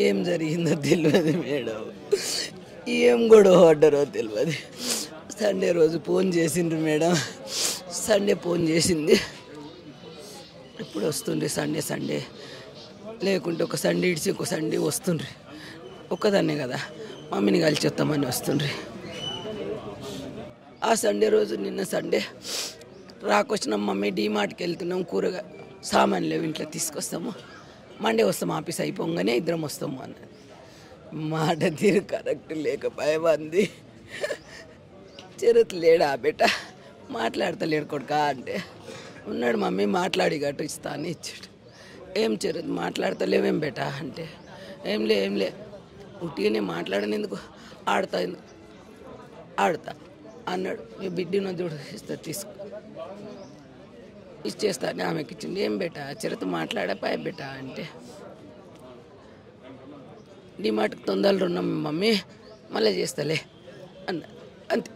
ఏం జరిగిందో తెలియదు మేడం, ఏం గొడవ పడ్డారో తెలియదు. సండే రోజు ఫోన్ చేసిండ్రు మేడం, సండే ఫోన్ చేసింది. ఇప్పుడు వస్తుండ్రి సండే లేకుంటే ఒక సండే ఇడిచి ఒక సండే వస్తుండ్రి. ఒక్కదాన్నే కదా, మమ్మీని కలిసి వస్తామని వస్తుండ్రి. ఆ సండే రోజు నిన్న సండే రాకొచ్చినాం మమ్మీ, డీమార్ట్కి వెళ్తున్నాం, కూరగా సామాన్లు లేవు ఇంట్లో తీసుకొస్తాము, మండే వస్తాం ఆఫీస్ అయిపోగానే ఇద్దరం వస్తాము అన్నది. మాట తీరు కరెక్ట్ లేకపోయేది. చరత్ లేడా బేట, మాట్లాడతలేడు కొడుకా అంటే ఉన్నాడు మమ్మీ, మాట్లాడి గట్టు ఇస్తా అని ఇచ్చాడు. ఏం చరత్ మాట్లాడతలేవేం బేట అంటే ఏం లే ఉట్టిగానే మాట్లాడని ఎందుకు, ఆడతా అన్నాడు. మీ బిడ్డను చూడు ఇస్తా, తీసుకో ఇచ్చేస్తా అని ఆమెకి ఇచ్చింది. ఏం బేట చరత్ మాట్లాడపాయ బేట అంటే డిమార్ట్కి తొందరలు ఉన్నాం మమ్మీ, మళ్ళీ చేస్తలే అన్న. అంతే,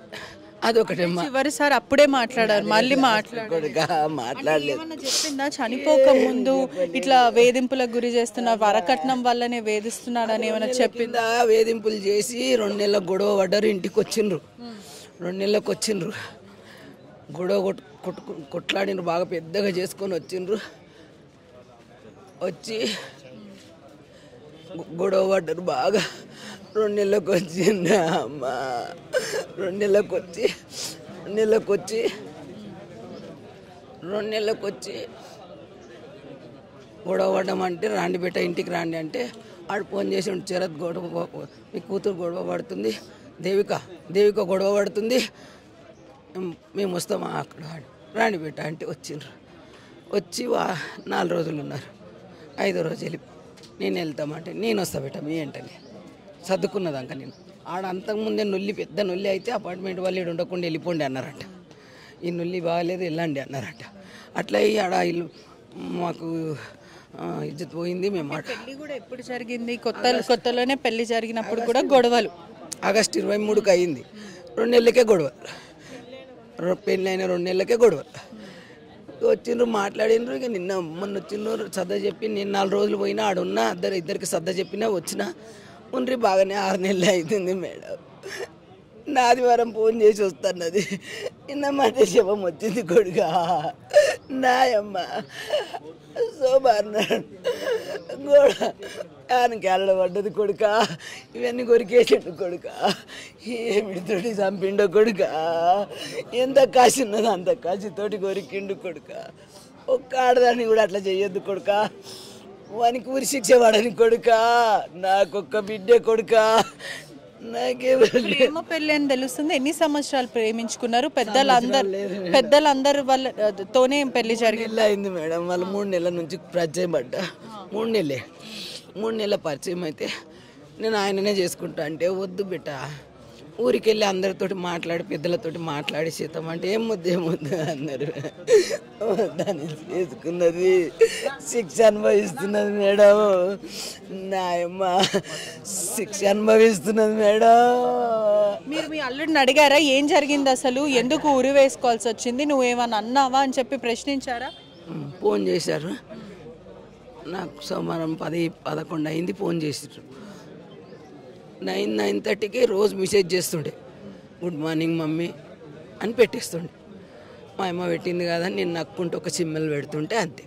అదొకటే. చివరిసారి అప్పుడే మాట్లాడారు, మళ్ళీ మాట్లాడలేదు. చెప్పిందా చనిపోక ముందు ఇట్లా వేధింపులకు గురి చేస్తున్నారు, వరకట్నం వల్లనే వేధిస్తున్నాడని ఏమైనా చెప్పిందా? వేధింపులు చేసి 2 నెలల గొడవ పడ్డారు, ఇంటికి వచ్చిండ్రు. 2 నెలలకు వచ్చిండ్రు, గొడవ కొట్లాడినరు, బాగా పెద్దగా చేసుకొని వచ్చిండ్రు. వచ్చి గొడవ పడ్డారు బాగా. 2 నెలలకు వచ్చిందా అమ్మ, 2 నెలలకు వచ్చి గొడవ పడ్డామంటే రాండి బేట ఇంటికి రాండి అంటే ఆడు ఫోన్ చేసి చరత్ గొడవ, మీ కూతురు గొడవ పడుతుంది, దేవిక గొడవ పడుతుంది, మేము వస్తామా అక్కడ, రాండి బేట అంటే వచ్చిండ్రు. వచ్చి 4 రోజులు ఉన్నారు. 5వ రోజు వెళ్ళి నేను వెళ్తామంటే నేను వస్తా బేట మీ ఏంటని సర్దుకున్నదాక. నేను ఆడ అంతకుముందే పెద్ద నొల్లి అయితే అపార్ట్మెంట్ వాళ్ళు ఇక్కడ ఉండకుండా వెళ్ళిపోండి అన్నారట. ఈ నొల్లి బాగాలేదు వెళ్ళండి అన్నారట. అట్లా ఆడ ఇల్లు మాకు ఇజ్జత్ పోయింది. మేము పెళ్లి కూడా ఎప్పుడు జరిగింది? కొత్తలోనే పెళ్లి జరిగినప్పుడు కూడా గొడవలు. ఆగస్టు 23కి అయింది. 2 నెలలకే గొడవ, పెళ్ళైన 2 నెలలకే గొడవ. వచ్చిండ్రు, మాట్లాడినరు. ఇక మొన్న వచ్చిండ్రు, సర్ద చెప్పి నేను 4 రోజులు పోయినా ఆడున్నా, ఇద్దరికి సర్ద చెప్పినా వచ్చినా ఉండ్రి. బాగానే 6 నెలలు అవుతుంది మేడం. ఆదివారం ఫోన్ చేసి వస్తున్నది, నిన్నమాట శవం వచ్చింది కొడుకా, నాయమ్మ సోమవారం గోడ ఆయనకి పడ్డది కొడుకా, ఇవన్నీ కొరికేసిండు కొడుకా, ఏమిడితోటి చంపిండో కొడుకా, ఎంత కాసి ఉన్నదో అంత కాసితోటి కొరికిండు కొడుకా. ఒక్క ఆడదాన్ని కూడా అట్లా చెయ్యొద్దు కొడుకా, వానికి ఉరి శిక్ష పడని కొడుకా, నాకొక్క బిడ్డే కొడుకా. ప్రేమ పెళ్ళి అని తెలుస్తుంది. ఎన్ని సంవత్సరాలు ప్రేమించుకున్నారు? పెద్దలందరూ వాళ్ళతోనే పెళ్లి జరిగింది. అయింది మేడం. వాళ్ళు 3 నెలల నుంచి పరిచయం పడ్డా. 3 నెలల పరిచయం అయితే నేను ఆయననే చేసుకుంటా అంటే వద్దు బిడ్డ, ఊరికి వెళ్ళి అందరితోటి మాట్లాడి పెద్దలతోటి మాట్లాడి చేద్దాం అంటే ఏమొద్దు అన్నారు. దాన్ని చేసుకున్నది, శిక్ష అనుభవిస్తున్నది మేడం. నాయమ్మ శిక్ష అనుభవిస్తున్నది మేడం. మీరు మీ అల్లుడిని అడిగారా ఏం జరిగింది అసలు, ఎందుకు ఉరి వేసుకోవాల్సి వచ్చింది, నువ్వేమన్నా అన్నావా అని చెప్పి ప్రశ్నించారా? ఫోన్ చేశారు నాకు. సోమవారం 10-11 అయింది. ఫోన్ చేసారు. 9-9:30కి రోజు మెసేజ్ చేస్తుండే, గుడ్ మార్నింగ్ మమ్మీ అని పెట్టేస్తుండే. మా అమ్మ పెట్టింది కదా నేను నక్కుంటూ ఒక సిమ్మలు పెడుతుంటే, అంతే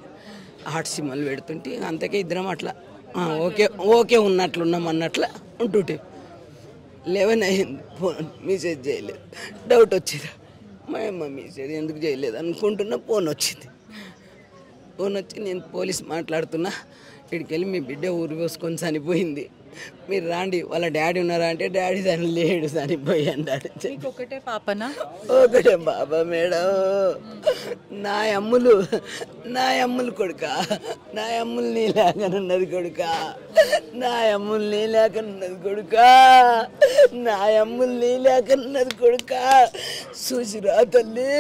హాట్ సిమ్మలు పెడుతుంటే అంతకే ఇద్దరం అట్లా ఓకే ఉన్నట్లున్నాం అన్నట్లా ఉంటుంటే. 11 అయింది, ఫోన్ మెసేజ్ చేయలేదు. డౌట్ వచ్చింది, మా అమ్మ మెసేజ్ ఎందుకు చేయలేదు అనుకుంటున్నా. ఫోన్ వచ్చింది. ఫోన్ వచ్చి నేను పోలీస్ మాట్లాడుతున్నా, ఇక్కడికి వెళ్ళి మీ బిడ్డ ఊరు పోసుకొని చనిపోయింది, మీరు రాండి, వాళ్ళ డాడీ ఉన్నారా అంటే డాడీ దాన్ని లేడు, చనిపోయాడు. ఒకటే పాపనా? ఒకటే బాబా మేడం. నా అమ్ములు కొడుక, నా అమ్ములు నీలాగనున్నది కొడుక, నా అమ్ములు నీలాగనున్నది కొడుక, నా అమ్ములు నీలాగనున్నది కొడుక. చూసిరా తల్లి,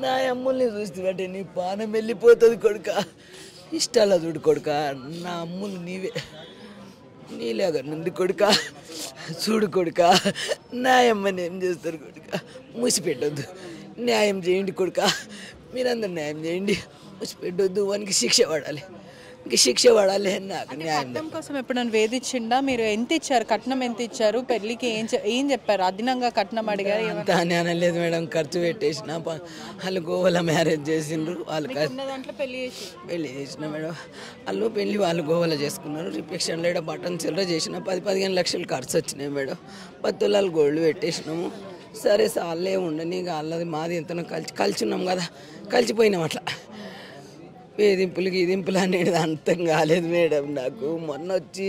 నా అమ్ముల్ని చూస్తుంటే నీ పానం వెళ్ళిపోతుంది కొడుక. ఇష్టాల చూడు కొడుక, నా అమ్ములు నీలాగా నుండి కొడుక. చూడు కొడుక, న్యాయమ్మని ఏం చేస్తారు కొడుక, మూసిపెట్టొద్దు, న్యాయం చేయండి కొడుక, మీరందరూ న్యాయం చేయండి, మూసిపెట్టొద్దు, వానికి శిక్ష పడాలి. శిక్ష పడాలి నాకు న్యాయం. కట్నం కోసం ఎప్పుడైనా వేధించిండా? మీరు ఎంత ఇచ్చారు, కట్నం ఎంత ఇచ్చారు, పెళ్లికి ఏం చెప్పారు? అదనంగా కట్నం అడిగారు? అంతా అని అనలేదు మేడం, ఖర్చు పెట్టేసిన. వాళ్ళు గోవాలో మ్యారేజ్ చేసిండ్రు, వాళ్ళు దాంట్లో పెళ్లి చేసిన మేడం. వాళ్ళు గోవాలో చేసుకున్నారు. రిఫ్లెక్షన్లో ఇక్కడ బటన్ చిల్లర చేసిన 10-15 లక్షలు ఖర్చు వచ్చినాయి మేడం. 10 తులాలు గోల్డ్ పెట్టేసినాము. సరే సార్లే ఉండని, ఇక వాళ్ళది మాది ఎంతనో కలిసి ఉన్నాం కదా, కలిసిపోయినాం. అట్లా వేధింపులు అనేది అర్థం కాలేదు మేడం నాకు. మొన్న వచ్చి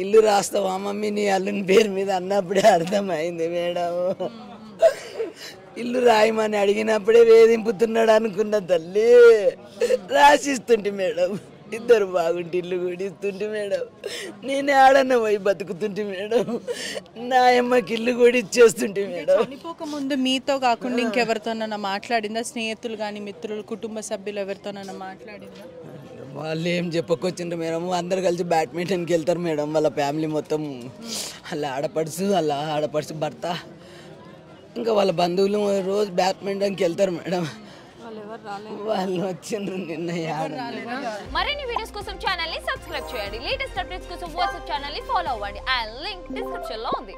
ఇల్లు రాస్తావా మమ్మీ నీ అల్లుని పేరు మీద అన్నప్పుడే అర్థమైంది మేడం. ఇల్లు రాయమని అడిగినప్పుడే వేధింపుతున్నాడు అనుకున్న తల్లి. రాసిస్తుంటే మేడం, ఇద్దరు బాగుంటే ఇల్లు కూడా ఇస్తుంటే మేడం. నేనే ఆడన్న పోయి బతుకుతుంటే మేడం. నా అమ్మకి ఇల్లు కూడా ఇచ్చేస్తుంటే మేడం. చనిపోక ముందు మీతో కాకుండా ఇంకెవరితోనన్నా మాట్లాడిందా? స్నేహితులు కానీ, మిత్రులు, కుటుంబ సభ్యులు ఎవరితోనన్నా మాట్లాడిందా? వాళ్ళు ఏం చెప్పుకొచ్చిండ్రు మేడం, అందరు కలిసి బ్యాడ్మింటన్కి వెళ్తారు మేడం. వాళ్ళ ఫ్యామిలీ మొత్తం, వాళ్ళ ఆడపడుచు భర్త, ఇంకా వాళ్ళ బంధువులు రోజు బ్యాడ్మింటన్కి వెళ్తారు మేడం. వాళ్ళు వచ్చిండ్రు నిన్న. మరిన్ని వీడియోస్ కోసం ఛానల్ ని సబ్స్క్రైబ్ చేయండి. లేటెస్ట్ అప్డేట్స్ కోసం వాట్సాప్ ఛానల్ ని ఫాలో అవ్వండి. ఆ లింక్ డిస్క్రిప్షన్ లో ఉంది.